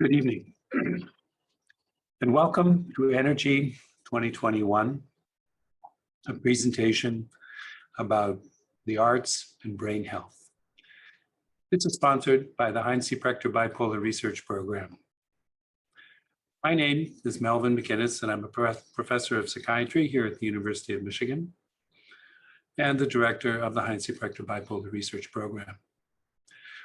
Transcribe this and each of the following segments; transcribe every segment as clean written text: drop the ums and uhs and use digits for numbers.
Good evening, and welcome to Energy 2021, a presentation about the arts and brain health. This is sponsored by the Heinz C. Prechter Bipolar Research Program. My name is Melvin McInnes, and I'm a professor of psychiatry here at the University of Michigan and the director of the Heinz C. Prechter Bipolar Research Program.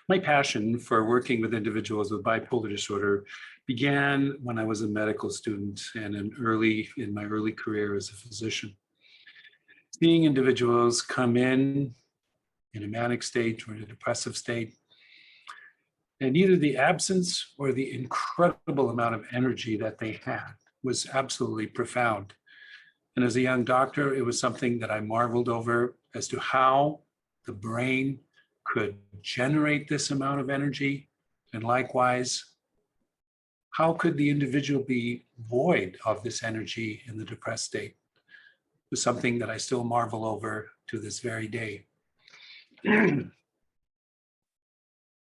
My passion for working with individuals with bipolar disorder began when I was a medical student and in my early career as a physician. Seeing individuals come in a manic state or in a depressive state, and either the absence or the incredible amount of energy that they had was absolutely profound. And as a young doctor, it was something that I marveled over as to how the brain could generate this amount of energy, and likewise, how could the individual be void of this energy in the depressed state? It was something that I still marvel over to this very day.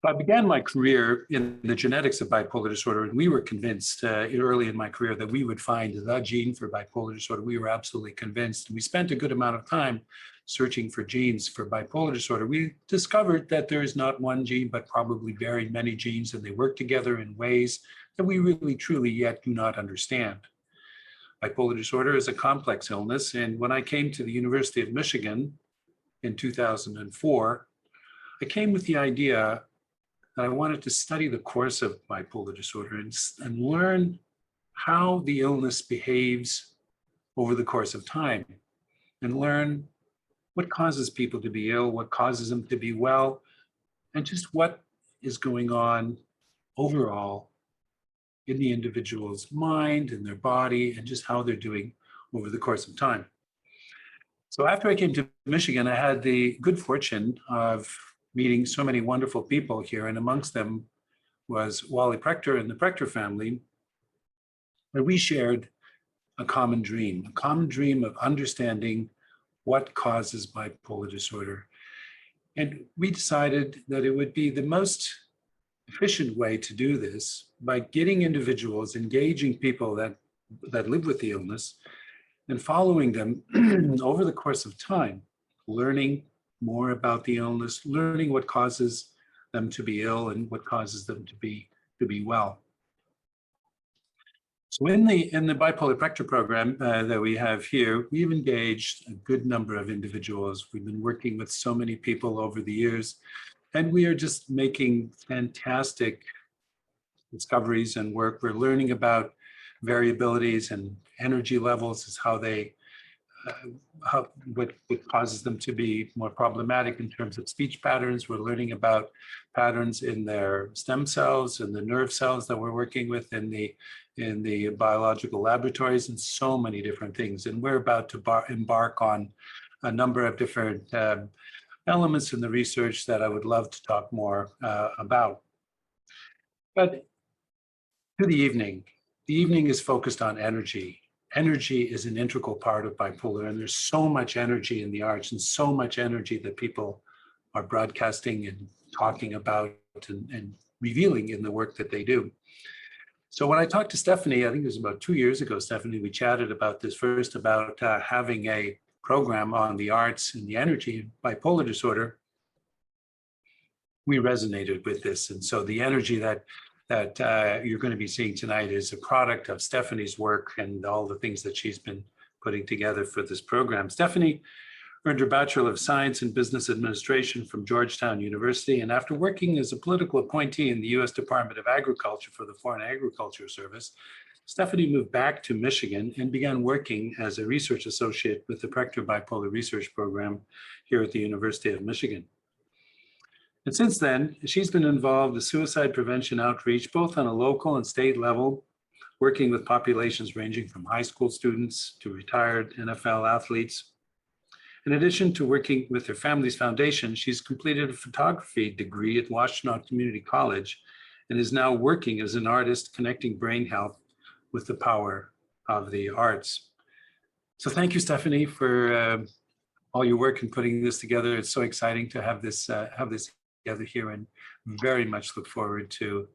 I began my career in the genetics of bipolar disorder, and we were convinced early in my career that we would find the gene for bipolar disorder. We were absolutely convinced. We spent a good amount of time searching for genes for bipolar disorder. We discovered that there is not one gene, but probably very many genes, and they work together in ways that we really, truly yet do not understand. Bipolar disorder is a complex illness, and when I came to the University of Michigan in 2004, I came with the idea that I wanted to study the course of bipolar disorder and learn how the illness behaves over the course of time, and learn what causes people to be ill, what causes them to be well, and just what is going on overall in the individual's mind and their body, and just how they're doing over the course of time. So after I came to Michigan, I had the good fortune of meeting so many wonderful people here, and amongst them was Wally Prechter and the Prechter family, where we shared a common dream of understanding what causes bipolar disorder. And we decided that it would be the most efficient way to do this by getting individuals, engaging people that live with the illness, and following them over the course of time, learning more about the illness, learning what causes them to be ill and what causes them to be well. So in the Bipolar Prechter Program that we have here, we've engaged a good number of individuals. We've been working with so many people over the years, and we are just making fantastic discoveries and work. We're learning about variabilities and energy levels, is how they what causes them to be more problematic in terms of speech patterns. We're learning about patterns in their stem cells and the nerve cells that we're working with in the biological laboratories, and so many different things. And we're about to embark on a number of different elements in the research that I would love to talk more about. But to the evening is focused on energy. Energy is an integral part of bipolar, and there's so much energy in the arts and so much energy that people are broadcasting and talking about and revealing in the work that they do. So when I talked to Stephanie, I think it was about 2 years ago, Stephanie, we chatted about this first, about having a program on the arts and the energy in bipolar disorder. We resonated with this, and so the energy that you're going to be seeing tonight is a product of Stephanie's work and all the things that she's been putting together for this program. Stephanie earned her Bachelor of Science in Business Administration from Georgetown University, and after working as a political appointee in the U.S. Department of Agriculture for the Foreign Agriculture Service, Stephanie moved back to Michigan and began working as a research associate with the Prechter Bipolar Research Program here at the University of Michigan. And since then, she's been involved with suicide prevention outreach, both on a local and state level, working with populations ranging from high school students to retired NFL athletes. In addition to working with her family's foundation, she's completed a photography degree at Washtenaw Community College and is now working as an artist connecting brain health with the power of the arts. So thank you, Stephanie, for all your work in putting this together. It's so exciting to have this together here, and very much look forward to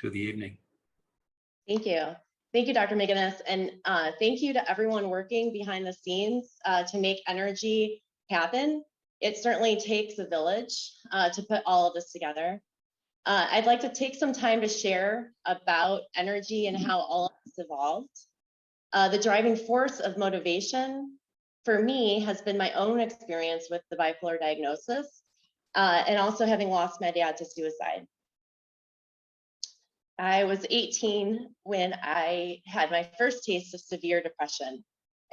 the evening. Thank you. Thank you, Dr. McGinnis. And thank you to everyone working behind the scenes to make energy happen. It certainly takes a village to put all of this together. I'd like to take some time to share about energy and how all of this evolved. The driving force of motivation for me has been my own experience with the bipolar diagnosis and also having lost my dad to suicide. I was 18 when I had my first taste of severe depression,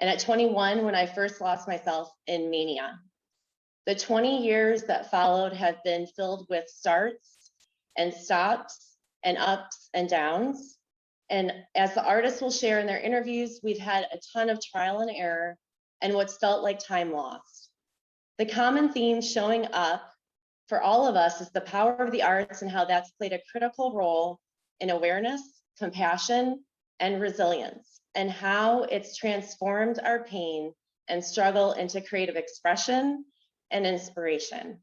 and at 21 when I first lost myself in mania. The 20 years that followed have been filled with starts and stops and ups and downs. And as the artists will share in their interviews, we've had a ton of trial and error and what's felt like time lost. The common theme showing up for all of us is the power of the arts and how that's played a critical role in awareness, compassion, and resilience, and how it's transformed our pain and struggle into creative expression and inspiration.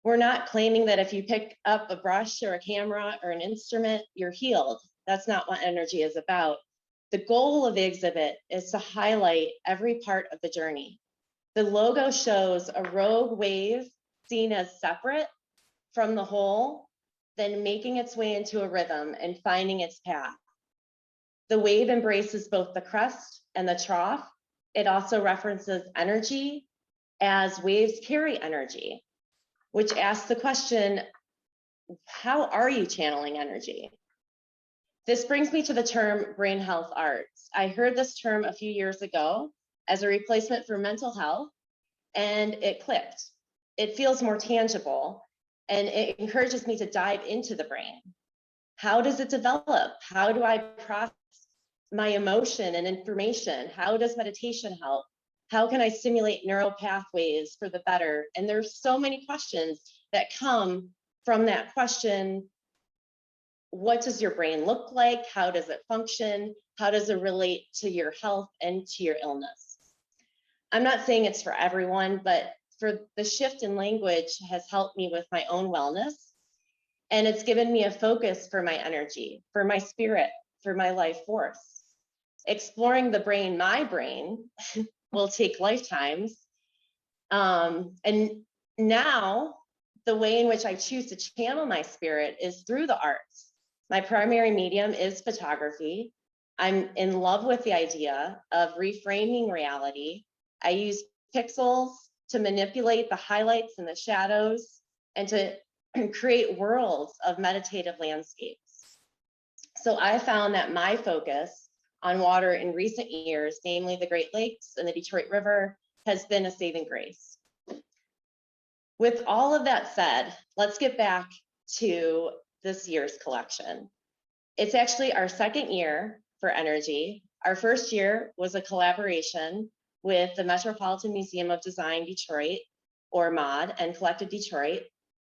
We're not claiming that if you pick up a brush or a camera or an instrument, you're healed. That's not what energy is about. The goal of the exhibit is to highlight every part of the journey. The logo shows a rogue wave seen as separate from the whole, then making its way into a rhythm and finding its path. The wave embraces both the crest and the trough. It also references energy as waves carry energy, which asks the question, how are you channeling energy? This brings me to the term brain health arts. I heard this term a few years ago as a replacement for mental health, and it clicked. It feels more tangible, and it encourages me to dive into the brain. How does it develop? How do I process my emotion and information? How does meditation help? How can I stimulate neural pathways for the better? And there's so many questions that come from that question. What does your brain look like? How does it function? How does it relate to your health and to your illness? I'm not saying it's for everyone, but for the shift in language has helped me with my own wellness. And it's given me a focus for my energy, for my spirit, for my life force. Exploring the brain, my brain, will take lifetimes. And now the way in which I choose to channel my spirit is through the arts. My primary medium is photography. I'm in love with the idea of reframing reality. I use pixels to manipulate the highlights and the shadows and to create worlds of meditative landscapes. So I found that my focus on water in recent years, namely the Great Lakes and the Detroit River, has been a saving grace. With all of that said, let's get back to this year's collection. It's actually our second year for Energy. Our first year was a collaboration with the Metropolitan Museum of Design Detroit, or MOD, and Collective Detroit.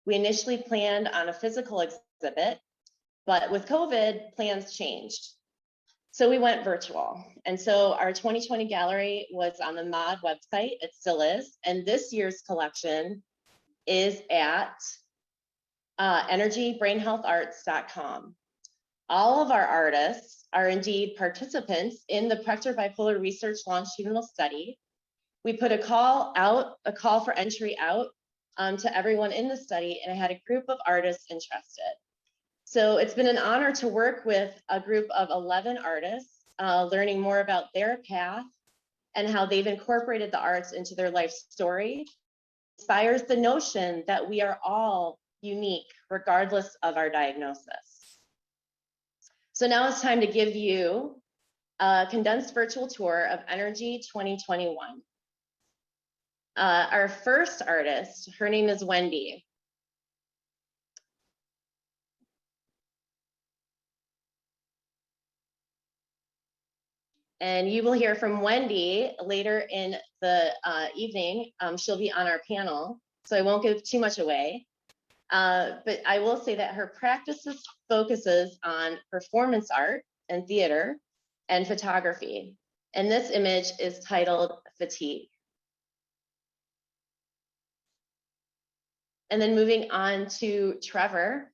We initially planned on a physical exhibit, but with COVID, plans changed. So we went virtual. And so our 2020 gallery was on the MOD website, it still is. And this year's collection is at energybrainhealtharts.com. All of our artists are indeed participants in the Prechter Bipolar Research Longitudinal Study. We put a call for entry out to everyone in the study, and I had a group of artists interested. So it's been an honor to work with a group of 11 artists, learning more about their path and how they've incorporated the arts into their life story. Inspires the notion that we are all unique, regardless of our diagnosis. So now it's time to give you a condensed virtual tour of Energy 2021. Our first artist, her name is Wendy. And you will hear from Wendy later in the evening. She'll be on our panel, so I won't give too much away. But I will say that her practices focuses on performance art and theater and photography. And this image is titled Fatigue. And then moving on to Trevor.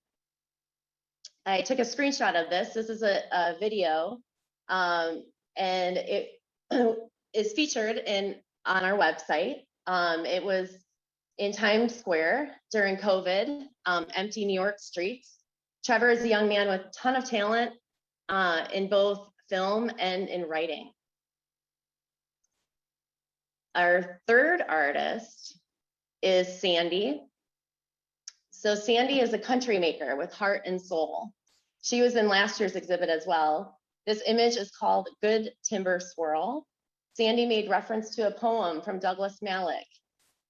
I took a screenshot of this. This is a video, and it is featured on our website. It was in Times Square during COVID, empty New York streets. Trevor is a young man with a ton of talent in both film and in writing. Our third artist is Sandy. So Sandy is a country maker with heart and soul. She was in last year's exhibit as well. This image is called Good Timber Swirl. Sandy made reference to a poem from Douglas Malloch,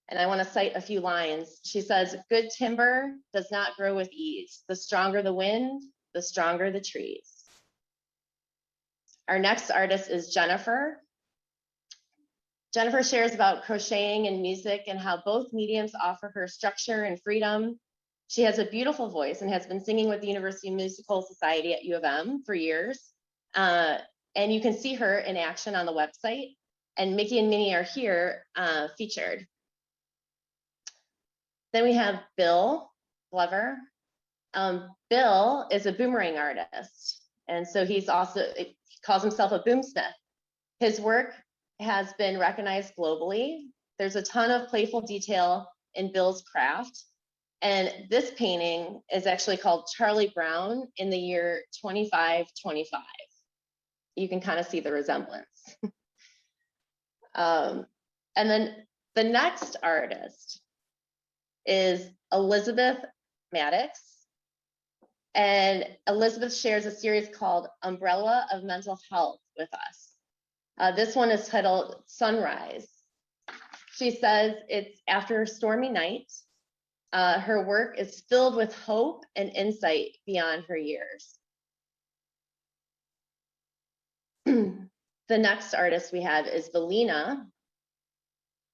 and I want to cite a few lines. She says, "Good timber does not grow with ease. The stronger the wind, the stronger the trees." Our next artist is Jennifer. Jennifer shares about crocheting and music and how both mediums offer her structure and freedom. She has a beautiful voice and has been singing with the University Musical Society at U of M for years. And you can see her in action on the website. And Mickey and Minnie are here featured. Then we have Bill Glover. Bill is a boomerang artist. And so he calls himself a boomsmith. His work has been recognized globally. There's a ton of playful detail in Bill's craft. And this painting is actually called Charlie Brown in the year 2525. You can kind of see the resemblance. And then the next artist is Elizabeth Maddox. And Elizabeth shares a series called Umbrella of Mental Health with us. This one is titled Sunrise. She says it's after a stormy night. Her work is filled with hope and insight beyond her years. The next artist we have is Valina.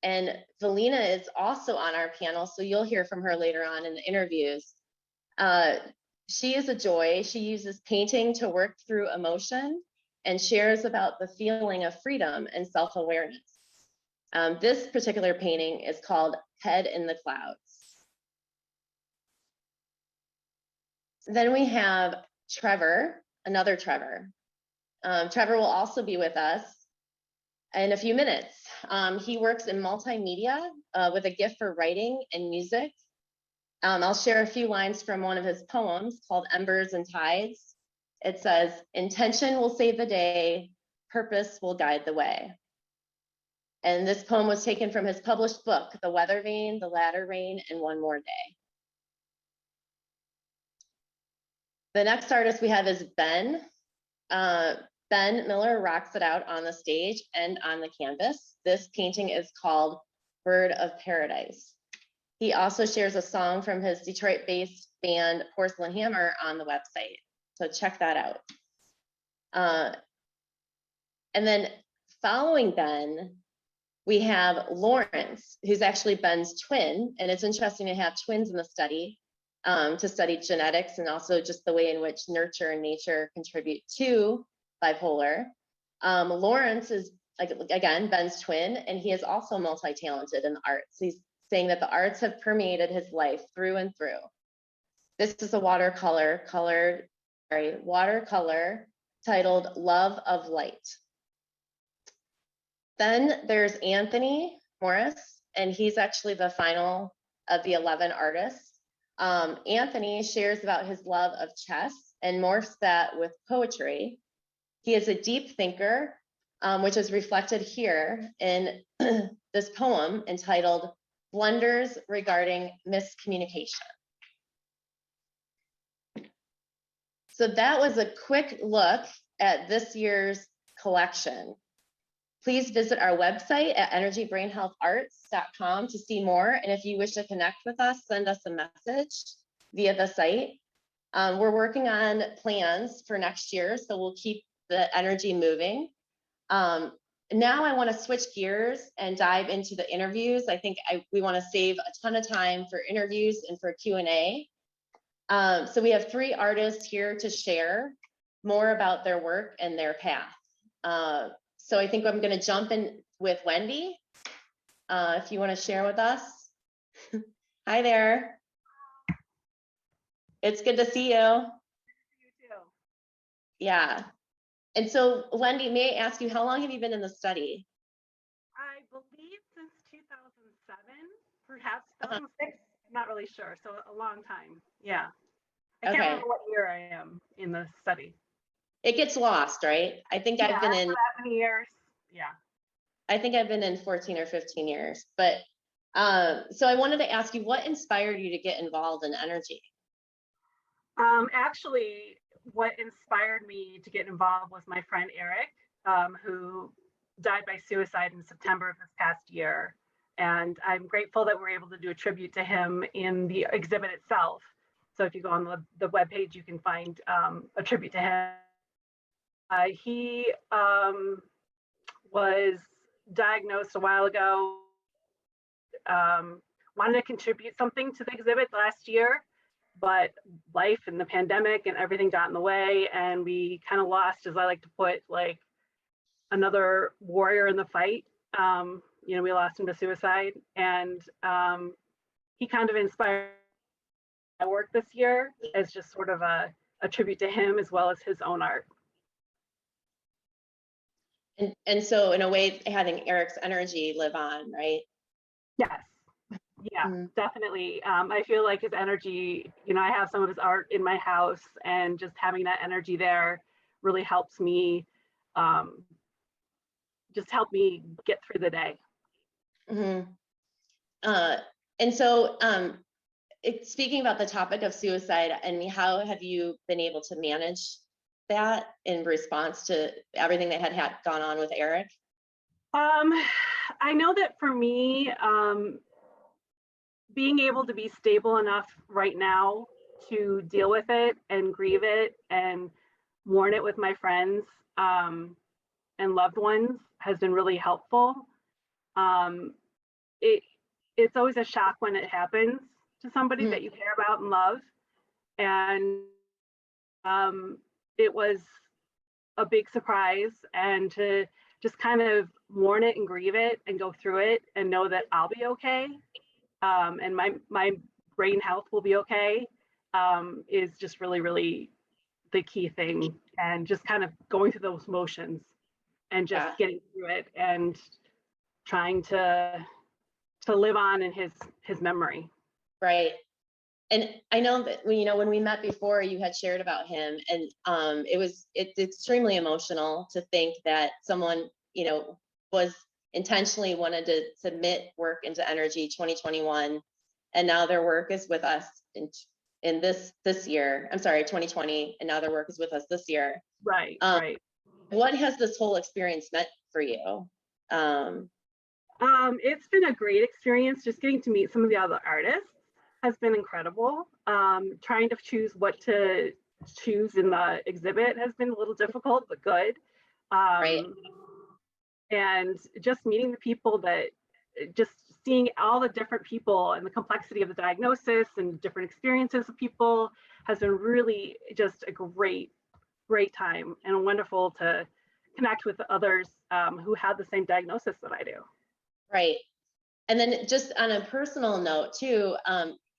And Valina is also on our panel, so you'll hear from her later on in the interviews. She is a joy. She uses painting to work through emotion and shares about the feeling of freedom and self-awareness. This particular painting is called Head in the Clouds. Then we have Trevor, another Trevor. Trevor will also be with us in a few minutes. He works in multimedia with a gift for writing and music. I'll share a few lines from one of his poems called Embers and Tides. It says, "Intention will save the day, purpose will guide the way." And this poem was taken from his published book, The Weather Vane, The Latter Rain, and One More Day. The next artist we have is Ben. Ben Miller rocks it out on the stage and on the canvas. This painting is called Bird of Paradise. He also shares a song from his Detroit-based band Porcelain Hammer on the website, so check that out. And then following Ben, we have Lawrence, who's actually Ben's twin, and it's interesting to have twins in the study to study genetics and also just the way in which nurture and nature contribute to bipolar. Lawrence is, again, Ben's twin, and he is also multi-talented in the arts. He's saying that the arts have permeated his life through and through. This is a watercolor titled Love of Light. Then there's Anthony Morris, and he's actually the final of the 11 artists. Anthony shares about his love of chess and morphs that with poetry. He is a deep thinker, which is reflected here in this poem entitled Blunders Regarding Miscommunication. So that was a quick look at this year's collection. Please visit our website at energybrainhealtharts.com to see more. And if you wish to connect with us, send us a message via the site. We're working on plans for next year, so we'll keep the energy moving. Now I want to switch gears and dive into the interviews. I think we want to save a ton of time for interviews and for Q&A. So we have 3 artists here to share more about their work and their path. So I think I'm going to jump in with Wendy, if you want to share with us. Hi there. It's good to see you. Yeah. And so, Wendy, may I ask you, how long have you been in the study? I believe since 2007, perhaps Uh-huh. 2006. I'm not really sure. So a long time. Yeah. I can't Okay. remember what year I am in the study. It gets lost, right? I think Yeah, I've been after in, that many years. Yeah. I think I've been in 14 or 15 years. But so I wanted to ask you, what inspired you to get involved in energy? Actually, what inspired me to get involved was my friend Eric, who died by suicide in September of this past year. And I'm grateful that we're able to do a tribute to him in the exhibit itself. So if you go on the webpage, you can find a tribute to him. He was diagnosed a while ago, wanted to contribute something to the exhibit last year, but life and the pandemic and everything got in the way, and we kind of lost, as I like to put, like another warrior in the fight. We lost him to suicide, and he kind of inspired my work this year as just sort of a tribute to him as well as his own art. And so in a way, having Eric's energy live on, right? Yes. Yeah, definitely. I feel like his energy, I have some of his art in my house, and just having that energy there really helps me, just help me get through the day. Mm-hmm. And so speaking about the topic of suicide, and how have you been able to manage that in response to everything that had gone on with Eric? I know that for me, being able to be stable enough right now to deal with it and grieve it and mourn it with my friends and loved ones has been really helpful. It's always a shock when it happens to somebody that you care about and love, and it was a big surprise, and to just kind of mourn it and grieve it and go through it and know that I'll be okay, and my brain health will be okay, is just really, really the key thing. And just kind of going through those motions and just getting through it and trying to live on in his memory. Right. And I know that when we met before, you had shared about him, and it's extremely emotional to think that someone was intentionally wanted to submit work into Energy 2021, and now their work is with us in this year. I'm sorry, 2020, and now their work is with us this year. Right. Right. What has this whole experience meant for you? It's been a great experience. Just getting to meet some of the other artists has been incredible. Trying to choose what to choose in the exhibit has been a little difficult, but good. Right. And just meeting the people, that just seeing all the different people and the complexity of the diagnosis and different experiences of people has been really just a great time, and wonderful to connect with others who have the same diagnosis that I do. Right. And then just on a personal note too,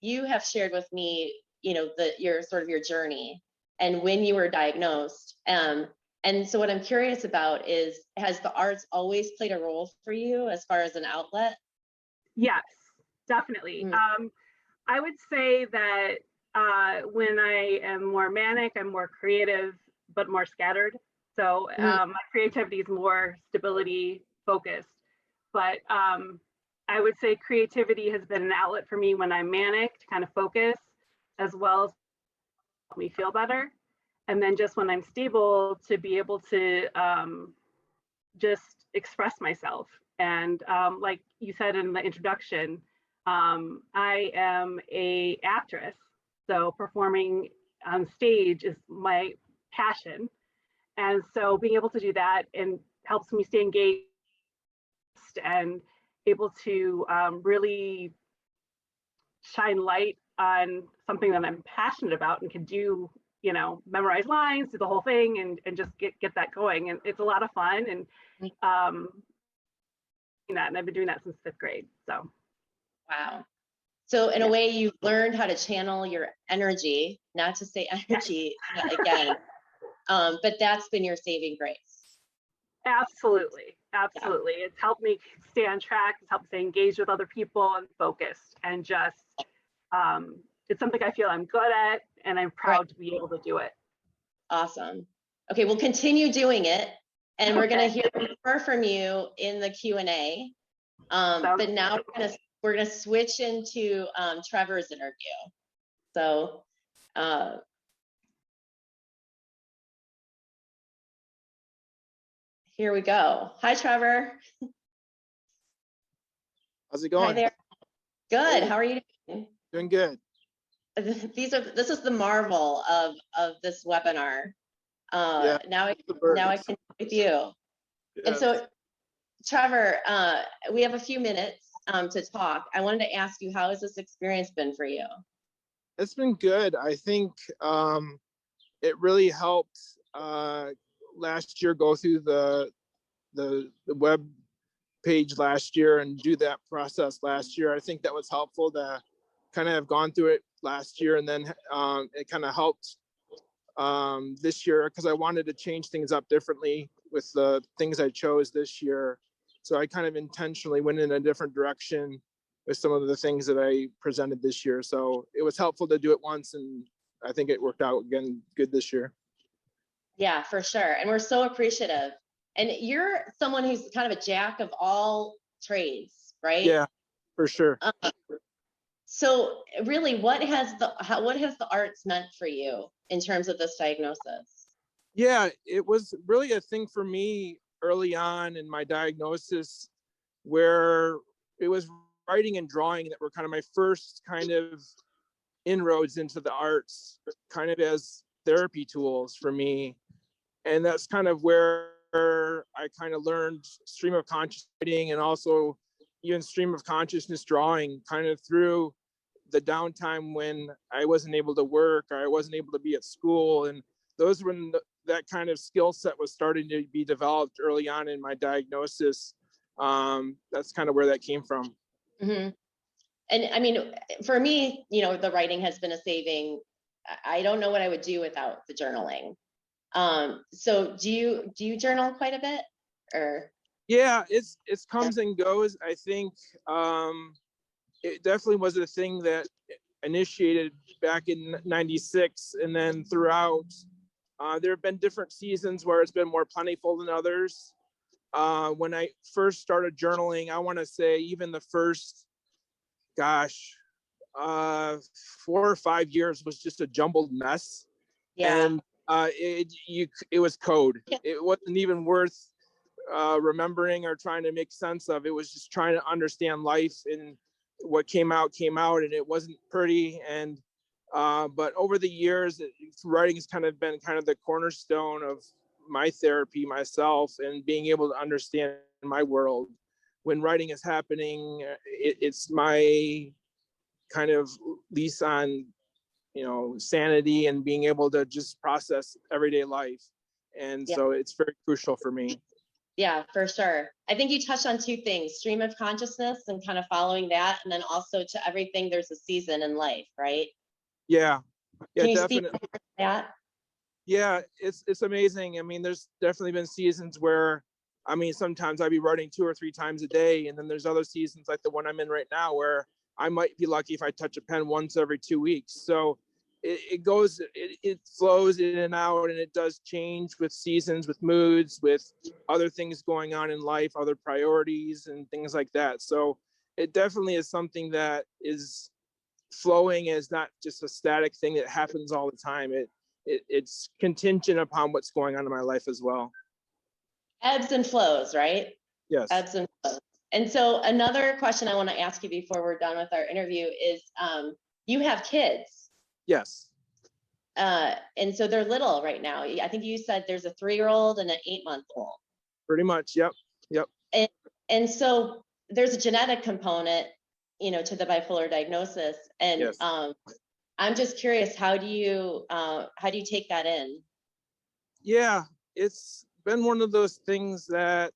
you have shared with me, your journey and when you were diagnosed. And so what I'm curious about is, has the arts always played a role for you as far as an outlet? Yes, definitely. I would say that when I am more manic, I'm more creative, but more scattered. So my creativity is more stability focused. But I would say creativity has been an outlet for me when I'm manic, to kind of focus, as well as help me feel better. And then just when I'm stable, to be able to just express myself. And like you said in the introduction, I am an actress, so performing on stage is my passion. And so being able to do that and helps me stay engaged and able to really shine light on something that I'm passionate about and can do, memorize lines, do the whole thing, and just get that going. And it's a lot of fun. And and I've been doing that since 5th grade. So. Wow. So in a way, you've learned how to channel your energy, not to say energy again, but that's been your saving grace. Absolutely. Absolutely. Yeah. It's helped me stay on track. It's helped me stay engaged with other people and focused, and just, it's something I feel I'm good at, and I'm proud to be able to do it. Awesome. Okay, we'll continue doing it, and we're going to hear more from you in the Q&A. But now we're gonna switch into Trevor's interview. So here we go. Hi, Trevor. How's it going? Hi there. Good. Hey. How are you doing? Doing good. This is the marvel of this webinar. Yeah, now I can with you. Yes. And so, Trevor, we have a few minutes to talk. I wanted to ask you, how has this experience been for you? It's been good. I think it really helped last year go through the web page last year and do that process last year. I think that was helpful to kind of have gone through it last year, and then it kind of helped this year because I wanted to change things up differently with the things I chose this year. So I kind of intentionally went in a different direction with some of the things that I presented this year. So it was helpful to do it once, and I think it worked out again good this year. Yeah, for sure. And we're so appreciative. And you're someone who's kind of a jack of all trades, right? Yeah, for sure. So really, what has the arts meant for you in terms of this diagnosis? Yeah, it was really a thing for me early on in my diagnosis, where it was writing and drawing that were kind of my first kind of inroads into the arts, kind of as therapy tools for me. And that's kind of where I kind of learned stream of consciousness writing, and also even stream of consciousness drawing, kind of through the downtime when I wasn't able to work or I wasn't able to be at school. And those when that kind of skill set was starting to be developed early on in my diagnosis. That's kind of where that came from. Mm-hmm. And I mean, for me, the writing has been a saving. I don't know what I would do without the journaling. So do you journal quite a bit, or? Yeah, it's comes and goes. I think it definitely was a thing that initiated back in '96, and then throughout, there have been different seasons where it's been more plentiful than others. When I first started journaling, I want to say even the first, 4 or 5 years was just a jumbled mess. Yeah. And it was code. It wasn't even worth remembering or trying to make sense of. It was just trying to understand life, and what came out, and it wasn't pretty. And but over the years, writing has kind of been kind of the cornerstone of my therapy myself, and being able to understand my world. When writing is happening, it's my kind of lease on sanity and being able to just process everyday life. And so it's very crucial for me. Yeah, for sure. I think you touched on two things: stream of consciousness and kind of following that, and then also to everything there's a season in life, right? Yeah, Can you definitely. speak to that? Yeah, it's amazing. I mean, there's definitely been seasons where, sometimes I'd be writing 2 or 3 times a day, and then there's other seasons like the one I'm in right now where I might be lucky if I touch a pen once every 2 weeks. So it flows in and out, and it does change with seasons, with moods, with other things going on in life, other priorities and things like that. So it definitely is something that is flowing, is not just a static thing that happens all the time. It's contingent upon what's going on in my life as well. Ebbs and flows, right? Yes. Ebbs and flows. And so another question I want to ask you before we're done with our interview is, you have kids. Yes. And so they're little right now. I think you said there's a 3-year-old and an 8-month-old. Pretty much. Yep. And so there's a genetic component, to the bipolar diagnosis. And yes. I'm just curious, how do you take that in? Yeah, it's been one of those things that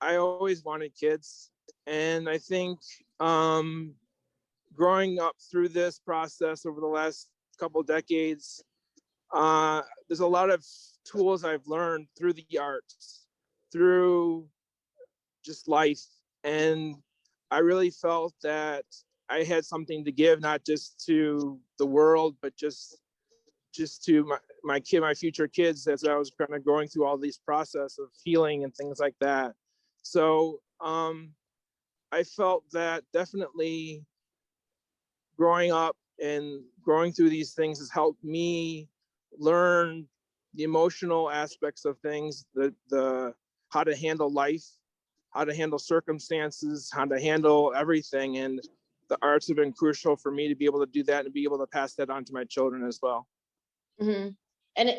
I always wanted kids. And I think growing up through this process over the last couple decades, there's a lot of tools I've learned through the arts, through just life. And I really felt that I had something to give, not just to the world, but just to my future kids, as I was kind of going through all these process of healing and things like that. So I felt that definitely growing up and growing through these things has helped me learn the emotional aspects of things, the how to handle life, how to handle circumstances, how to handle everything. And the arts have been crucial for me to be able to do that and be able to pass that on to my children as well. Mm-hmm. And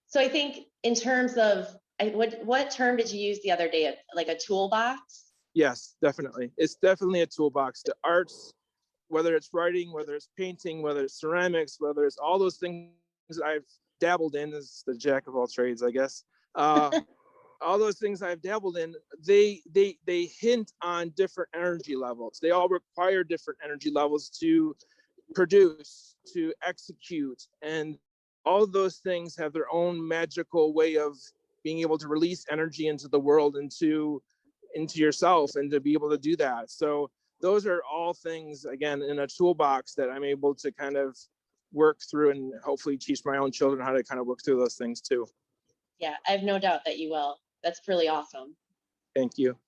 so I think in terms of, what term did you use the other day? Like a toolbox? Yes, definitely. It's definitely a toolbox. The arts, whether it's writing, whether it's painting, whether it's ceramics, whether it's all those things that I've dabbled in, as the jack of all trades, I guess. All those things I've dabbled in, they hint on different energy levels. They all require different energy levels to produce, to execute, and all of those things have their own magical way of being able to release energy into the world, into yourself, and to be able to do that. So those are all things, again, in a toolbox that I'm able to kind of work through and hopefully teach my own children how to kind of work through those things too. Yeah, I have no doubt that you will. That's really awesome. Thank you.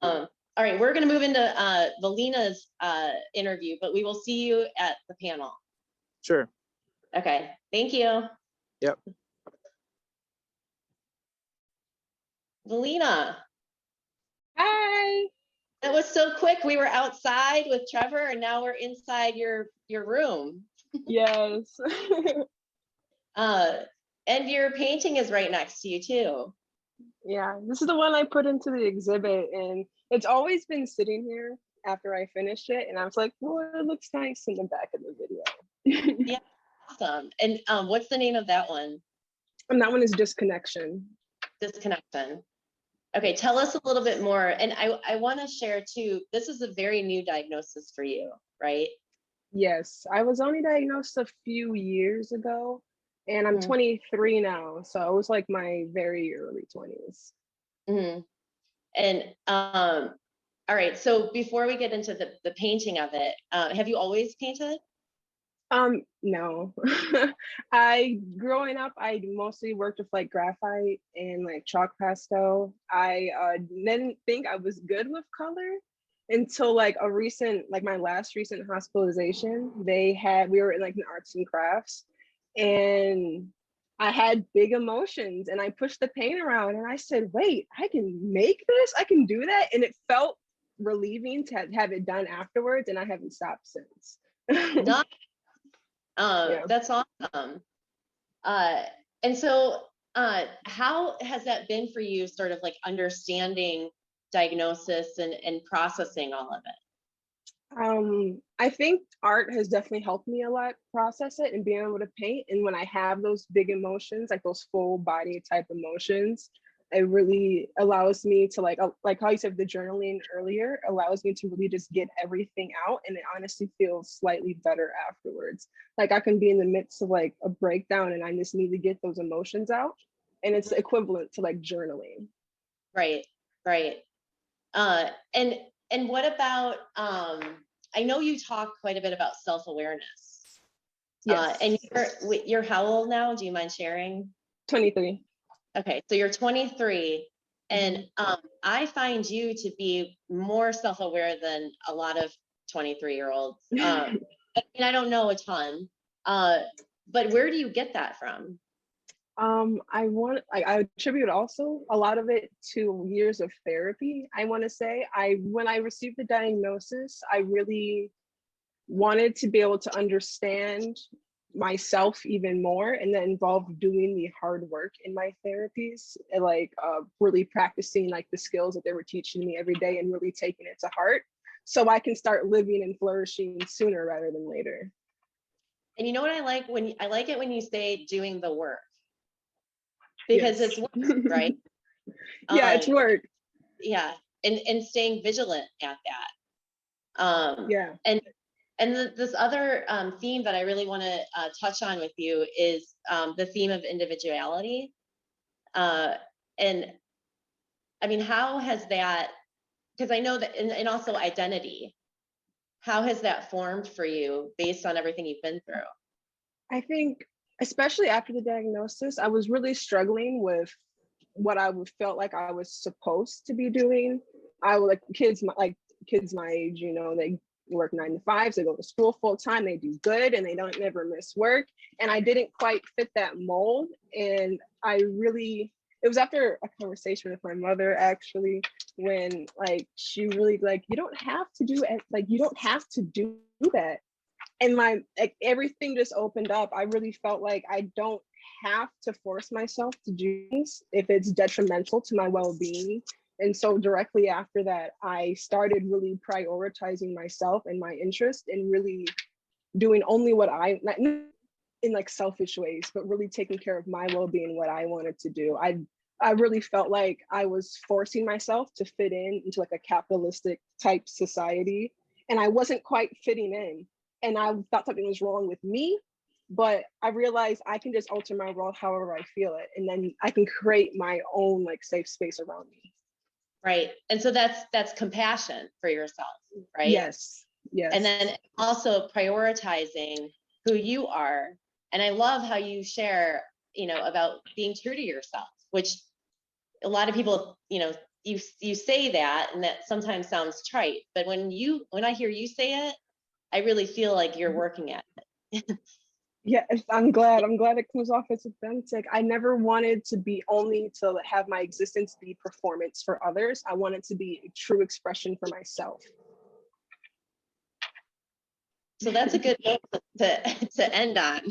All right, we're going to move into Valina's interview, but we will see you at the panel. Sure. Okay, thank you. Yep. Valina. Hi. That was so quick. We were outside with Trevor, and now we're inside your room. Yes. And your painting is right next to you too. Yeah, this is the one I put into the exhibit, and it's always been sitting here after I finished it, and I was like, well, it looks nice in the back of the video. Yeah, awesome. And what's the name of that one? And that one is Disconnection. Disconnection. Okay, tell us a little bit more. And I want to share too, this is a very new diagnosis for you, right? Yes, I was only diagnosed a few years ago, and I'm 23 now, so it was like my very early 20s. Mm-hmm. And all right, so before we get into the painting of it, have you always painted? No. Growing up, I mostly worked with like graphite and like chalk pastel. I didn't think I was good with color until like my last recent hospitalization. We were in like an arts and crafts, and I had big emotions, and I pushed the paint around, and I said, wait, I can make this, I can do that. And it felt relieving to have it done afterwards, and I haven't stopped since. Nice. Yeah. That's awesome. And so how has that been for you, sort of like understanding diagnosis and processing all of it? I think art has definitely helped me a lot process it and being able to paint. And when I have those big emotions, like those full body type emotions, it really allows me to like how you said the journaling earlier, allows me to really just get everything out, and it honestly feels slightly better afterwards. Like I can be in the midst of like a breakdown and I just need to get those emotions out, and it's equivalent to like journaling. Right. And what about I know you talk quite a bit about self-awareness. Yes. And you're how old now? Do you mind sharing? 23. Okay, so you're 23, and I find you to be more self-aware than a lot of 23-year-olds. I mean, I don't know a ton, but where do you get that from? I attribute also a lot of it to years of therapy. I want to say when I received the diagnosis, I really wanted to be able to understand myself even more, and that involved doing the hard work in my therapies, and like really practicing like the skills that they were teaching me every day and really taking it to heart, so I can start living and flourishing sooner rather than later. And you know what I like it when you say doing the work, because yes. it's work, right? Yeah, it's work. Yeah, and staying vigilant at that. Yeah. And And this other theme that I really want to touch on with you is the theme of individuality. And I mean, how has that, because I know that, and also identity, how has that formed for you based on everything you've been through? I think, especially after the diagnosis, I was really struggling with what I felt like I was supposed to be doing. I would like kids my age, you know, they work 9 to 5s, they go to school full time, they do good, and they don't never miss work. And I didn't quite fit that mold. And it was after a conversation with my mother, actually, when like she really like, you don't have to do it, like you don't have to do that. And everything just opened up. I really felt like I don't have to force myself to do things if it's detrimental to my well-being. And so directly after that, I started really prioritizing myself and my interest and really doing only what not in like selfish ways, but really taking care of my well-being, what I wanted to do. I really felt like I was forcing myself to fit into like a capitalistic type society, and I wasn't quite fitting in. And I thought something was wrong with me, but I realized I can just alter my world however I feel it, and then I can create my own like safe space around me. Right. And so that's compassion for yourself, right? Yes. Yes. And then also prioritizing who you are. And I love how you share, you know, about being true to yourself, which a lot of people, you know, you say that, and that sometimes sounds trite, but when I hear you say it, I really feel like you're working at it. Yeah, I'm glad it comes off as authentic. I never wanted to be only to have my existence be performance for others. I wanted to be a true expression for myself. So that's a good note to end on.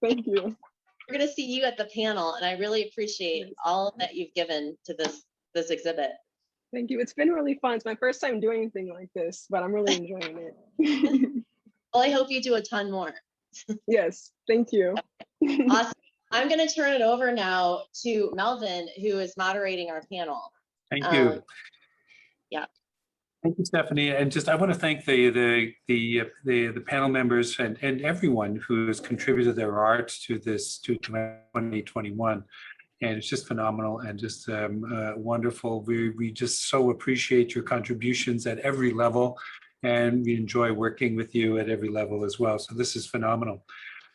Thank you. We're going to see you at the panel, and I really appreciate all that you've given to this exhibit. Thank you. It's been really fun. It's my first time doing anything like this, but I'm really enjoying it. Well, I hope you do a ton more. Yes, thank you. Awesome. I'm going to turn it over now to Melvin, who is moderating our panel. Thank you. Yeah. Thank you, Stephanie. And just I want to thank the panel members and everyone who has contributed their art to this to 2021. And it's just phenomenal and just wonderful. We just so appreciate your contributions at every level, and we enjoy working with you at every level as well. So this is phenomenal.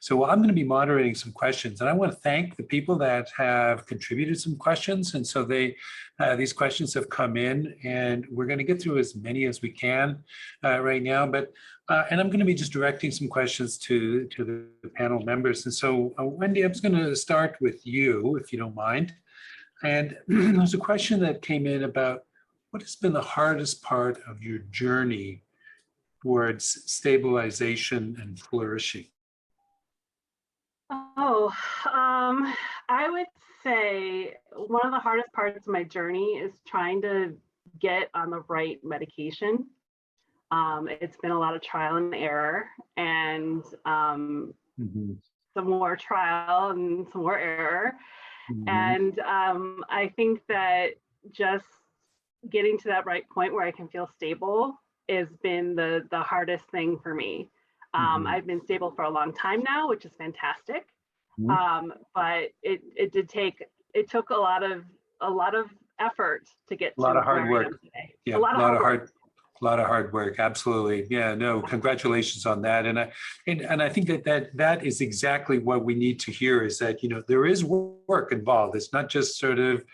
So I'm going to be moderating some questions, and I want to thank the people that have contributed some questions. And so these questions have come in, and we're going to get through as many as we can right now. But and I'm going to be just directing some questions to the panel members. And so Wendy, I'm just going to start with you, if you don't mind. And there's a question that came in about what has been the hardest part of your journey towards stabilization and flourishing. Oh, I would say one of the hardest parts of my journey is trying to get on the right medication. It's been a lot of trial and error, and some more trial and some more error. And I think that just getting to that right point where I can feel stable has been the hardest thing for me. I've been stable for a long time now, which is fantastic. But it took a lot of effort to get to a lot of hard where I work. am today. Yeah, a lot of hard work. Absolutely. Yeah, no, congratulations on that. And I think that is exactly what we need to hear, is that, you know, there is work involved. It's not just sort of,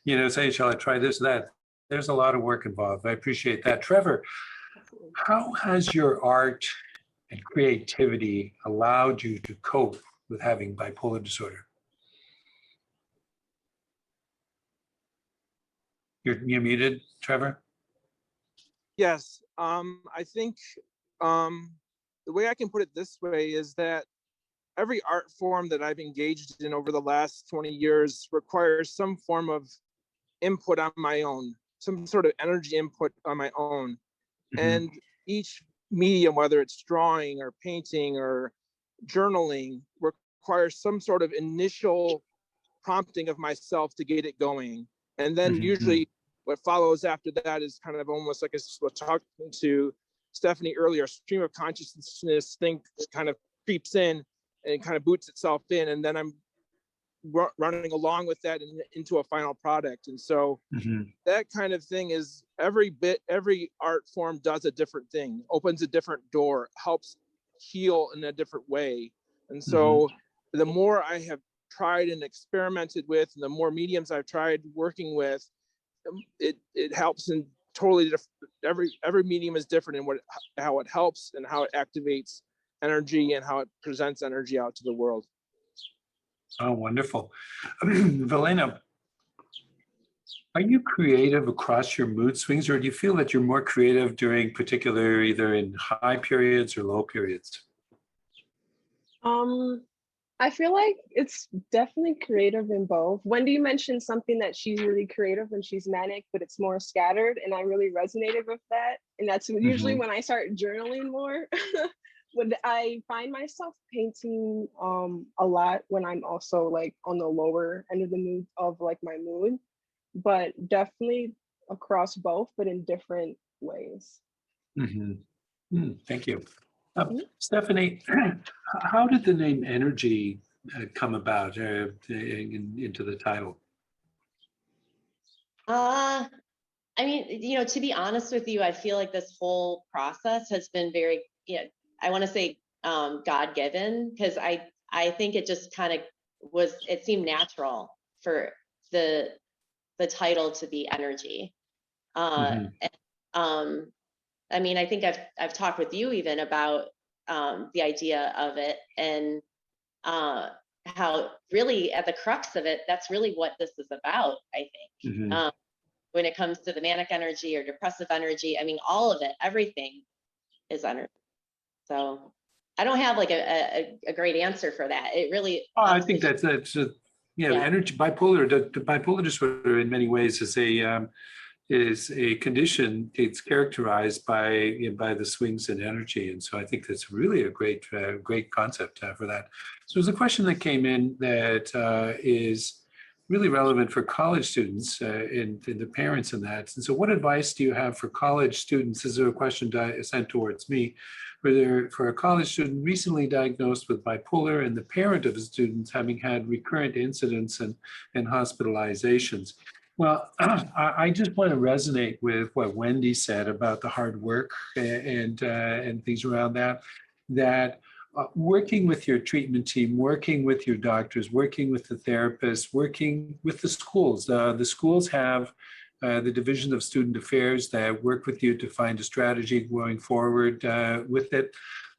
you know, saying, shall I try this or that? There's a lot of work involved. I appreciate that. Trevor, how has your art and creativity allowed you to cope with having bipolar disorder? You're muted, Trevor? Yes, I think the way I can put it this way is that every art form that I've engaged in over the last 20 years requires some form of input on my own, some sort of energy input on my own. And each medium, whether it's drawing or painting or journaling, requires some sort of initial prompting of myself to get it going. And then usually what follows after that is kind of almost like we're talking to Stephanie earlier, stream of consciousness thing kind of creeps in and kind of boots itself in, and then I'm running along with that into a final product. And so that kind of thing is every art form does a different thing, opens a different door, helps heal in a different way. And so the more I have tried and experimented with, and the more mediums I've tried working with, it helps in totally different. Every medium is different in how it helps and how it activates energy and how it presents energy out to the world. Oh, wonderful. Velena, are you creative across your mood swings, or do you feel that you're more creative during particular, either in high periods or low periods? I feel like it's definitely creative in both. Wendy mentioned something that she's really creative when she's manic, but it's more scattered, and I really resonated with that. And that's usually when I start journaling more. When I find myself painting a lot when I'm also like on the lower end of the mood of like my mood, but definitely across both, but in different ways. Thank you. Stephanie, how did the name Energy come about into the title? I mean, to be honest with you, I feel like this whole process has been very, I want to say God-given, because I think it just kind of it seemed natural for the title to be Energy. I mean, I think I've talked with you even about the idea of it, and how really at the crux of it, that's really what this is about, I think. When it comes to the manic energy or depressive energy, I mean, all of it, everything is energy. So I don't have like a great answer for that. It really. I think that's energy. Bipolar disorder in many ways is a condition. It's characterized by the swings in energy, and so I think that's really a great concept for that. So there's a question that came in that is really relevant for college students and the parents in that. And so, what advice do you have for college students? This is a question sent towards me. For a college student recently diagnosed with bipolar and the parent of a student having had recurrent incidents and hospitalizations. Well, I just want to resonate with what Wendy said about the hard work and things around that working with your treatment team, working with your doctors, working with the therapists, working with the schools. The schools have the Division of Student Affairs that work with you to find a strategy going forward with it.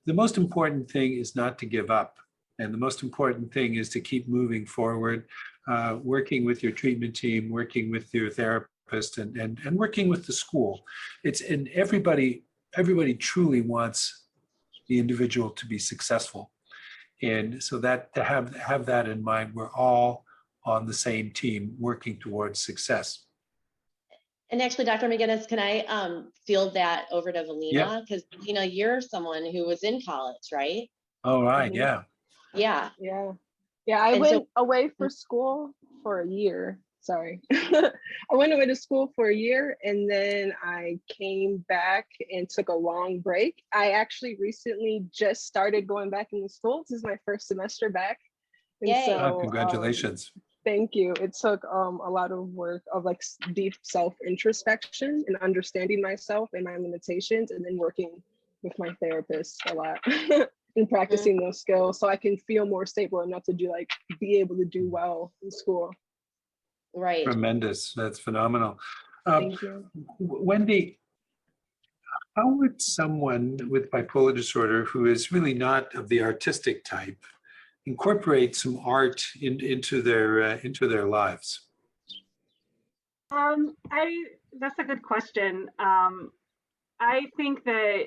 The most important thing is not to give up. And the most important thing is to keep moving forward, working with your treatment team, working with your therapist, and working with the school. And everybody truly wants the individual to be successful. And so that to have that in mind, we're all on the same team working towards success. And actually, Dr. McGinnis, can I field that over to Velena? Because you're someone who was in college, right? Oh, right. Yeah. I went away for school for a year. Sorry. I went away to school for a year, and then I came back and took a long break. I actually recently just started going back into school. This is my first semester back. And Yay. so Congratulations. Thank you. It took a lot of work of like deep self-introspection and understanding myself and my limitations, and then working with my therapist a lot and practicing those skills so I can feel more stable enough to be able to do well in school. Right. Tremendous. That's phenomenal. Thank you. Wendy, how would someone with bipolar disorder who is really not of the artistic type incorporate some art into their lives? That's a good question. I think that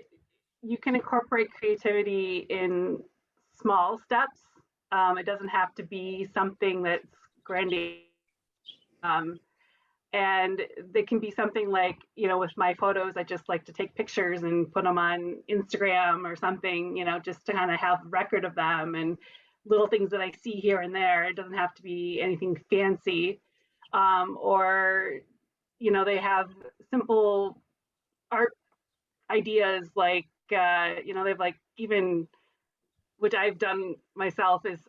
you can incorporate creativity in small steps. It doesn't have to be something that's grandiose. And they can be something like, with my photos, I just like to take pictures and put them on Instagram or something, just to kind of have record of them, and little things that I see here and there. It doesn't have to be anything fancy. Or, they have simple art ideas like, they've like even, which I've done myself, is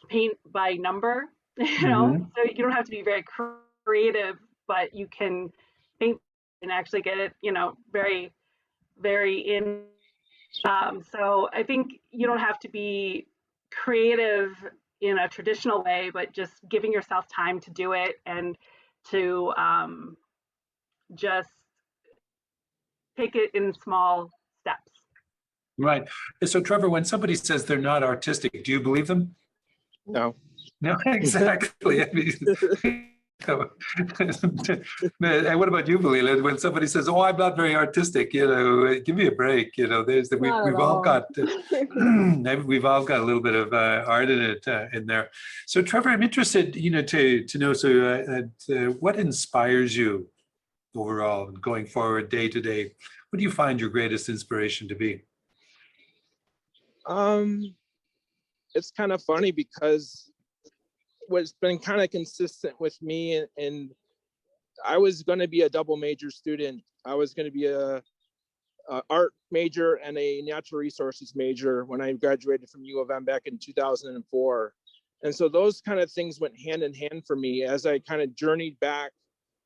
paint by number, Mhm. so you don't have to be very creative, but you can paint and actually get it, very, very in. So I think you don't have to be creative in a traditional way, but just giving yourself time to do it and to just take it in small steps. Right. So Trevor, when somebody says they're not artistic, do you believe them? No. No, exactly. I mean, and what about you, Valila? When somebody says, "Oh, I'm not very artistic," give me a break. There's the, Not at we've all all. got we've all got a little bit of art in it in there. So, Trevor, I'm interested, to know. So, what inspires you overall going forward, day to day? What do you find your greatest inspiration to be? It's kind of funny because what's been kind of consistent with me, and I was going to be a double major student. I was going to be a art major and a natural resources major when I graduated from U of M back in 2004. And so those kind of things went hand in hand for me as I kind of journeyed back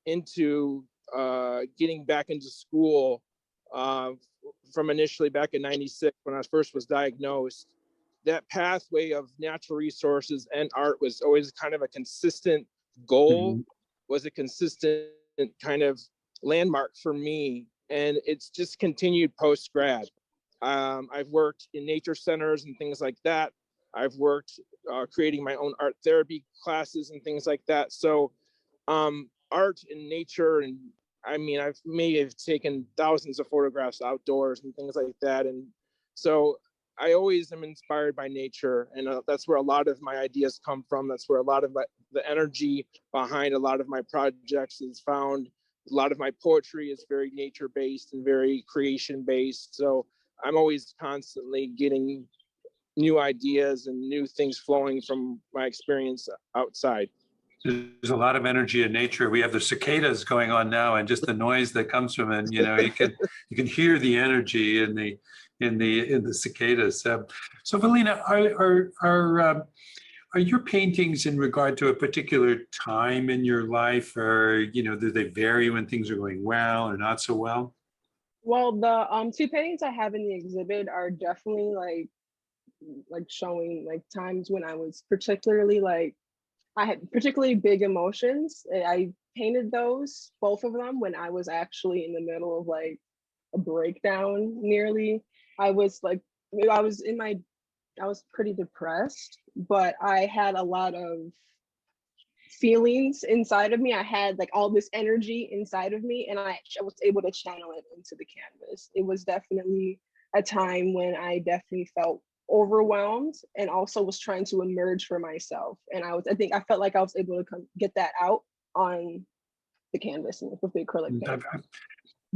into getting back into school from initially back in 96 when I first was diagnosed. That pathway of natural resources and art was always kind of a consistent goal, was a consistent kind of landmark for me. And it's just continued post grad. I've worked in nature centers and things like that. I've worked creating my own art therapy classes and things like that. So art and nature, and I mean, I've may have taken thousands of photographs outdoors and things like that. And so I always am inspired by nature, and that's where a lot of my ideas come from. That's where a lot of the energy behind a lot of my projects is found. A lot of my poetry is very nature based and very creation based. So I'm always constantly getting new ideas and new things flowing from my experience outside. There's a lot of energy in nature. We have the cicadas going on now, and just the noise that comes from it. You can hear the energy in the cicadas. So, Valina, are your paintings in regard to a particular time in your life, or do they vary when things are going well or not so well? Well, the two paintings I have in the exhibit are definitely like showing like times when I was particularly like I had particularly big emotions. I painted those, both of them, when I was actually in the middle of like a breakdown nearly. I was like, I was in my, I was pretty depressed, but I had a lot of feelings inside of me. I had like all this energy inside of me, and I was able to channel it into the canvas. It was definitely a time when I definitely felt overwhelmed and also was trying to emerge for myself. And I think I felt like I was able to get that out on the canvas and with the acrylic paint.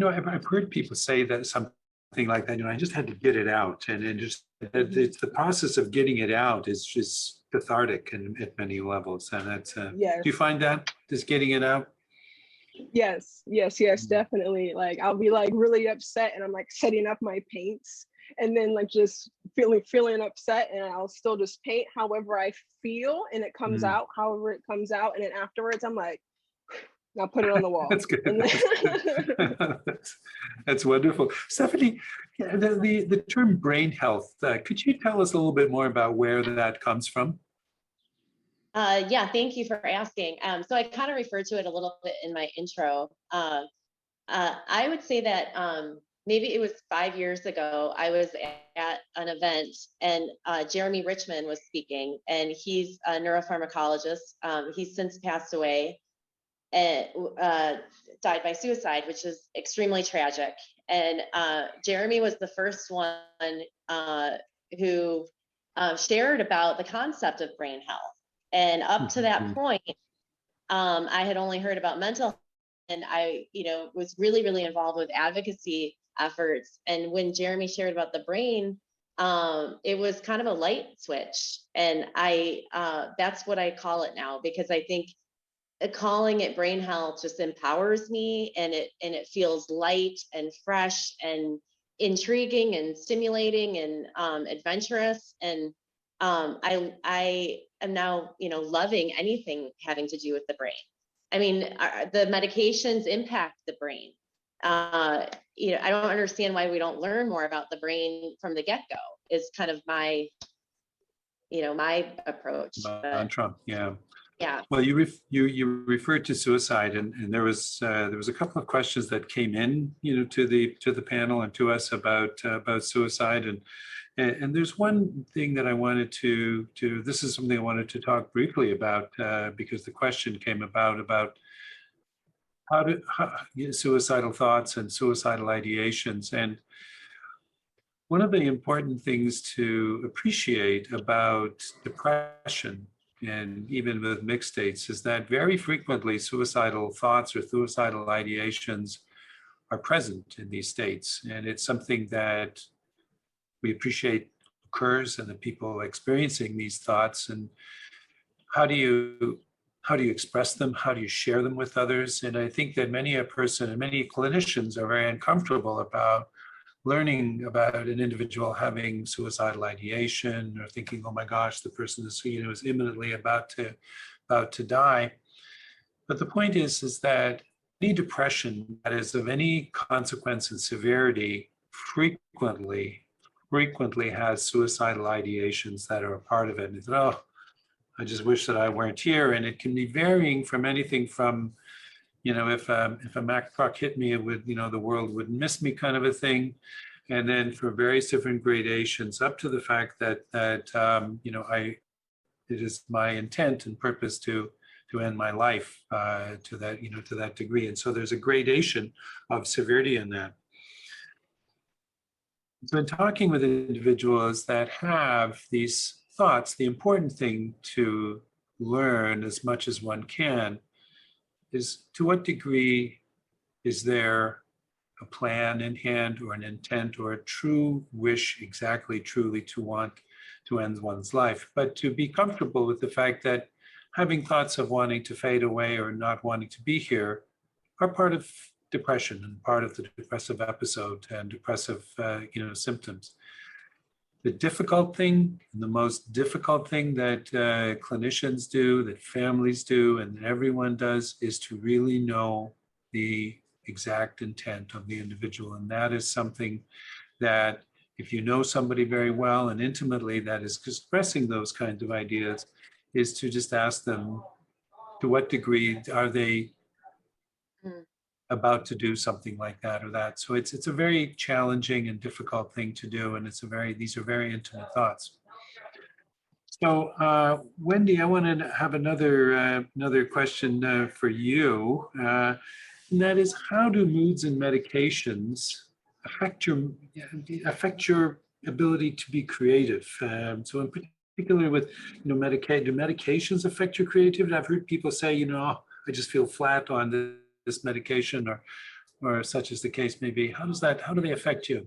I've heard people say that something like that. I just had to get it out, and it's the process of getting it out is just cathartic and at many levels. And that's Yes. Do you find that just getting it out? Yes, definitely. Like I'll be like really upset, and I'm like setting up my paints, and then like just feeling upset, and I'll still just paint however I feel, and it comes out however it comes out, and then afterwards I'm like, I'll put it on the wall. That's good. Then... that's wonderful. Stephanie, the term brain health, could you tell us a little bit more about where that comes from? Yeah, thank you for asking. So I kind of referred to it a little bit in my intro. I would say that maybe it was 5 years ago, I was at an event, and Jeremy Richmond was speaking, and he's a neuropharmacologist. He's since passed away and died by suicide, which is extremely tragic. And Jeremy was the first one who shared about the concept of brain health. And up to that point, I had only heard about mental health, and I, was really, really involved with advocacy efforts. And when Jeremy shared about the brain, it was kind of a light switch. And that's what I call it now, because I think calling it brain health just empowers me, and it feels light and fresh and intriguing and stimulating and adventurous. And I am now, loving anything having to do with the brain. I mean, the medications impact the brain. I don't understand why we don't learn more about the brain from the get-go, is kind of my approach. Mantra, yeah. Yeah. Well, you referred to suicide, and there was a couple of questions that came in, to the panel and to us about suicide, and there's one thing that I wanted to this is something I wanted to talk briefly about, because the question came about how suicidal thoughts and suicidal ideations. And one of the important things to appreciate about depression, and even with mixed states, is that very frequently suicidal thoughts or suicidal ideations are present in these states. And it's something that we appreciate occurs in the people experiencing these thoughts. And how do you express them? How do you share them with others? And I think that many clinicians are very uncomfortable about learning about an individual having suicidal ideation, or thinking, oh my gosh, the person is, is imminently about to die. But the point is that any depression that is of any consequence and severity frequently has suicidal ideations that are a part of it. And oh, I just wish that I weren't here. And it can be varying from anything from, if a Mack truck hit me, it would, the world would miss me, kind of a thing. And then for various different gradations, up to the fact that it is my intent and purpose to end my life, to that degree. And so there's a gradation of severity in that. So in talking with individuals that have these thoughts, the important thing to learn as much as one can is, to what degree is there a plan in hand, or an intent, or a true wish, exactly truly to want to end one's life, but to be comfortable with the fact that having thoughts of wanting to fade away or not wanting to be here are part of depression and part of the depressive episode and depressive symptoms. The difficult thing, the most difficult thing that clinicians do, that families do, and everyone does, is to really know the exact intent of the individual. And that is something that, if you know somebody very well and intimately that is expressing those kinds of ideas, is to just ask them, to what degree are they about to do something like that or that. So it's a very challenging and difficult thing to do, and these are very intimate thoughts. So Wendy, I want to have another question for you, and that is, how do moods and medications affect your ability to be creative? So in particular with do medications affect your creativity? I've heard people say, I just feel flat on this medication, or such as the case may be. How do they affect you?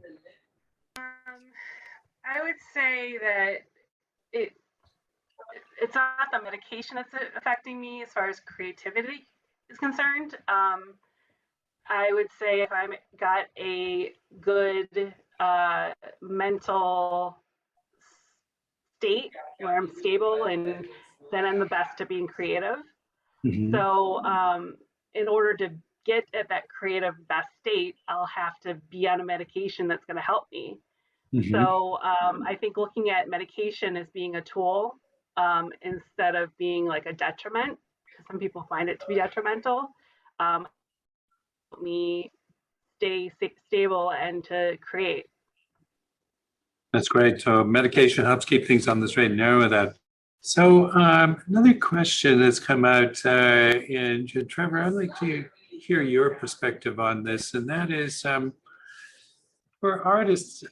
I would say that it's not the medication that's affecting me as far as creativity is concerned. I would say if I got a good mental state where I'm stable, and then I'm the best at being creative. Mm-hmm. So in order to get at that creative best state, I'll have to be on a medication that's going to help me. Mm-hmm. So I think looking at medication as being a tool instead of being like a detriment, because some people find it to be detrimental, help me stay stable and to create. That's great. So medication helps keep things on the straight and narrow with that. So another question that's come out, and Trevor, I'd like to hear your perspective on this, and that is, for artists,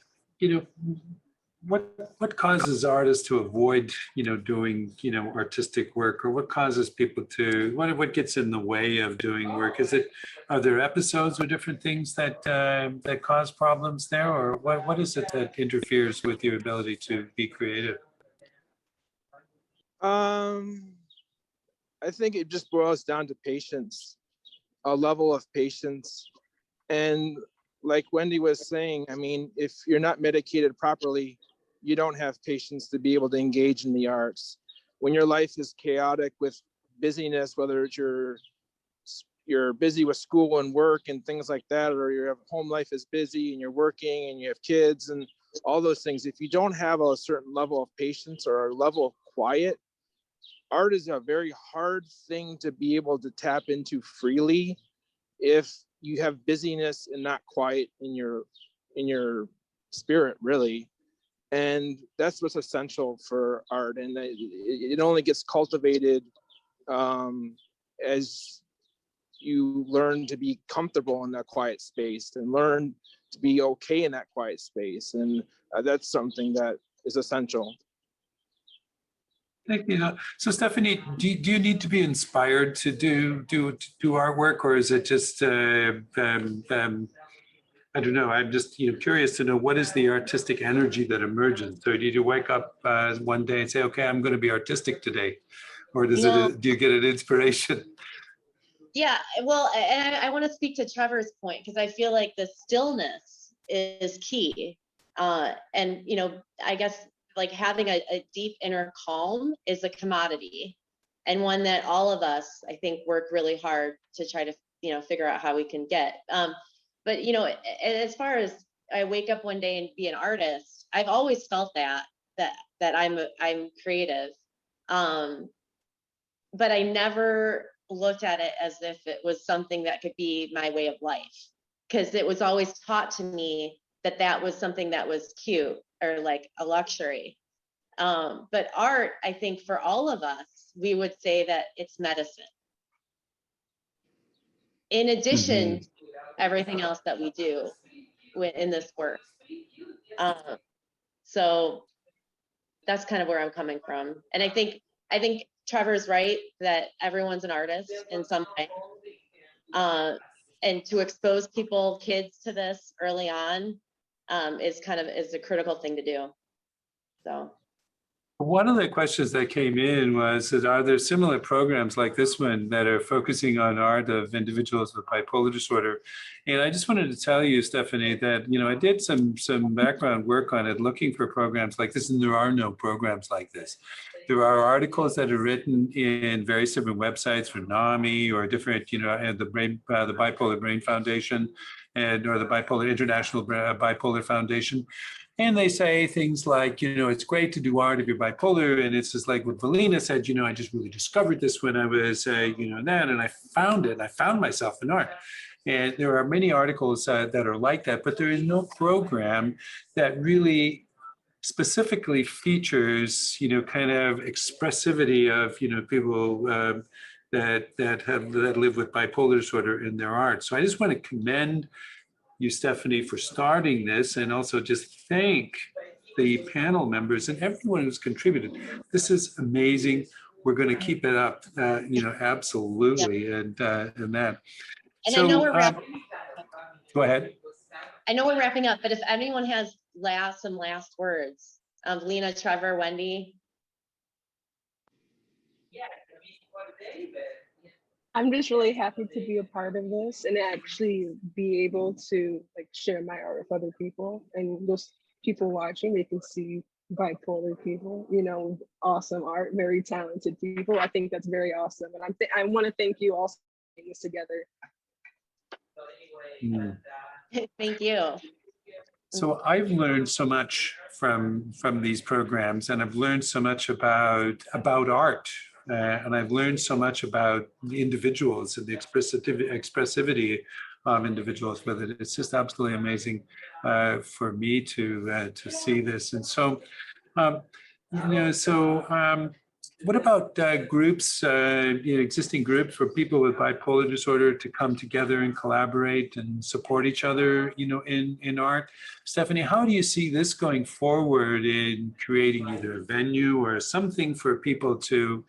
what causes artists to avoid, doing, artistic work, or what causes people to, what gets in the way of doing work? Are there episodes or different things that cause problems there, or what is it that interferes with your ability to be creative? I think it just boils down to patience, a level of patience. And like Wendy was saying, I mean, if you're not medicated properly, you don't have patience to be able to engage in the arts. When your life is chaotic with busyness, whether it's you're busy with school and work and things like that, or your home life is busy and you're working and you have kids and all those things, if you don't have a certain level of patience or a level of quiet, art is a very hard thing to be able to tap into freely if you have busyness and not quiet in your spirit, really. And that's what's essential for art, and it only gets cultivated as you learn to be comfortable in that quiet space and learn to be okay in that quiet space. And that's something that is essential. Thank you. So Stephanie, do you need to be inspired to do artwork, or is it just I don't know. I'm just curious to know, what is the artistic energy that emerges? So do you wake up one day and say, okay, I'm going to be artistic today, or do you get an inspiration? Yeah, well, and I want to speak to Trevor's point, because I feel like the stillness is key. And I guess like having a deep inner calm is a commodity, and one that all of us, I think, work really hard to try to figure out how we can get. But as far as I wake up one day and be an artist, I've always felt that I'm creative, but I never looked at it as if it was something that could be my way of life, because it was always taught to me that was something that was cute or like a luxury. But art, I think for all of us, we would say that it's medicine, in addition to everything else that we do in this work. So that's kind of where I'm coming from. And I think Trevor's right that everyone's an artist in some way. And to expose kids to this early on is a critical thing to do. So. One of the questions that came in was, are there similar programs like this one that are focusing on art of individuals with bipolar disorder? And I just wanted to tell you, Stephanie, that I did some background work on it, looking for programs like this, and there are no programs like this. There are articles that are written in various different websites for NAMI or different, and the Bipolar Brain Foundation, or the Bipolar International Bipolar Foundation. And they say things like, it's great to do art if you're bipolar. And it's just like what Valina said, I just really discovered this when I was, that, and I found it, and I found myself in art. And there are many articles that are like that, but there is no program that really specifically features, kind of expressivity of, people that live with bipolar disorder in their art. So I just want to commend you, Stephanie, for starting this, and also just thank the panel members and everyone who's contributed. This is amazing. We're going to keep it up, absolutely, yeah. And that. And so, I know we're wrapping go ahead. I know we're wrapping up, but if anyone has some last words, Lena, Trevor, Wendy. Yeah, I'm just really happy to be a part of this and actually be able to share my art with other people, and those people watching, they can see bipolar people, awesome art, very talented people. I think that's very awesome, and I want to thank you all for putting this together. Thank you. So I've learned so much from these programs, and I've learned so much about art. And I've learned so much about the individuals and the expressivity of individuals with it. It's just absolutely amazing for me to see this. And so, what about groups, existing groups for people with bipolar disorder to come together and collaborate and support each other, in art? Stephanie, how do you see this going forward in creating either a venue or something for people to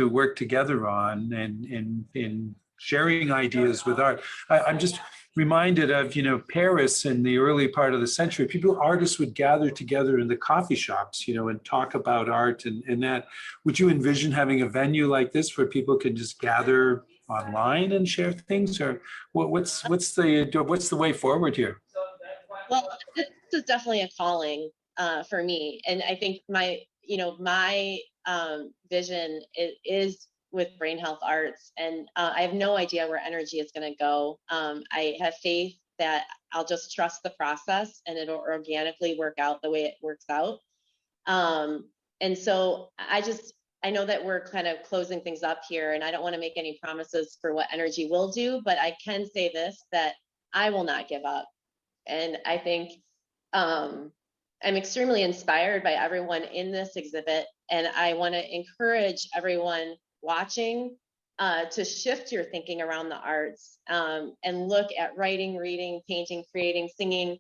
work together on and in sharing ideas with art. I'm just reminded of, Paris in the early part of the century. Artists would gather together in the coffee shops, and talk about art and that. Would you envision having a venue like this where people can just gather online and share things, or what's the way forward here? Well, this is definitely a calling for me, and I think my vision is with Brain Health Arts, and I have no idea where energy is going to go. I have faith that I'll just trust the process and it'll organically work out the way it works out. And so I know that we're kind of closing things up here, and I don't want to make any promises for what energy will do, but I can say this, that I will not give up. And I think I'm extremely inspired by everyone in this exhibit, and I want to encourage everyone watching to shift your thinking around the arts and look at writing, reading, painting, creating, singing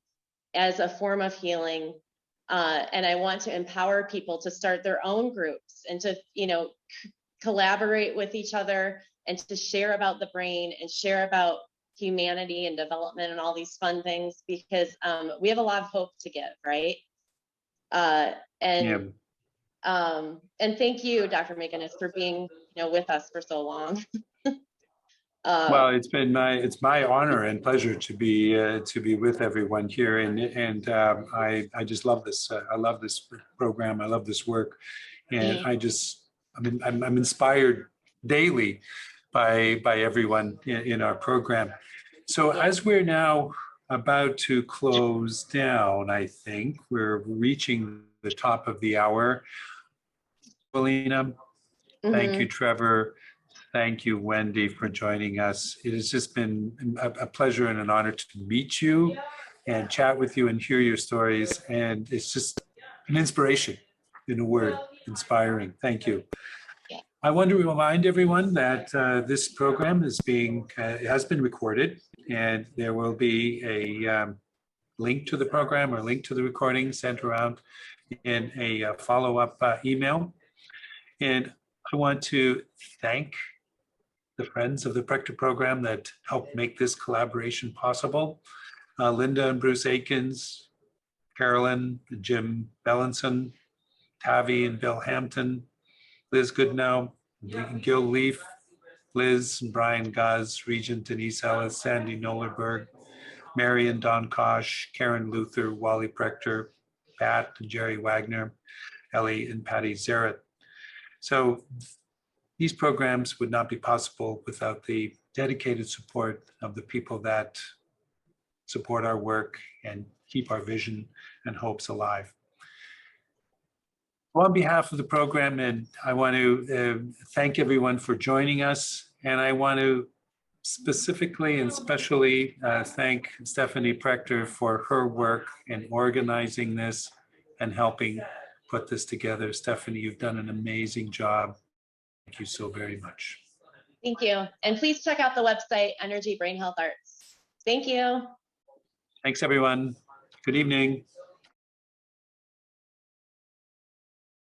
as a form of healing. And I want to empower people to start their own groups and to, collaborate with each other and to share about the brain and share about humanity and development and all these fun things, because we have a lot of hope to give, right? And thank you, Dr. McGinnis, for being with us for so long. Well, it's my honor and pleasure to be with everyone here, and I just love this. I love this program. I love this work, and I'm inspired daily by everyone in our program. So as we're now about to close down, I think we're reaching the top of the hour. Alina, thank you, Trevor. Thank you, Wendy, for joining us. It has just been a pleasure and an honor to meet you and chat with you and hear your stories. And it's just an inspiration, in a word, inspiring. Thank you. I want to remind everyone that this program has been recorded, and there will be a link to the program or link to the recording sent around in a follow-up email. And I want to thank the friends of the Prechter Program that helped make this collaboration possible. Linda and Bruce Akins, Carolyn and Jim Bellinson, Tavi and Bill Hampton, Liz Goodnow, Gil Leaf, Liz and Brian Guz, Regent Denise Ellis, Sandy Nolerberg, Mary and Don Kosh, Karen Luther, Wally Prechter, Pat and Jerry Wagner, Ellie and Patty Zarrett. So these programs would not be possible without the dedicated support of the people that support our work and keep our vision and hopes alive. On behalf of the program, and I want to thank everyone for joining us, and I want to specifically and specially thank Stephanie Prechter for her work in organizing this and helping put this together. Stephanie, you've done an amazing job. Thank you so very much. Thank you. And please check out the website, Energy Brain Health Arts. Thank you. Thanks, everyone. Good evening.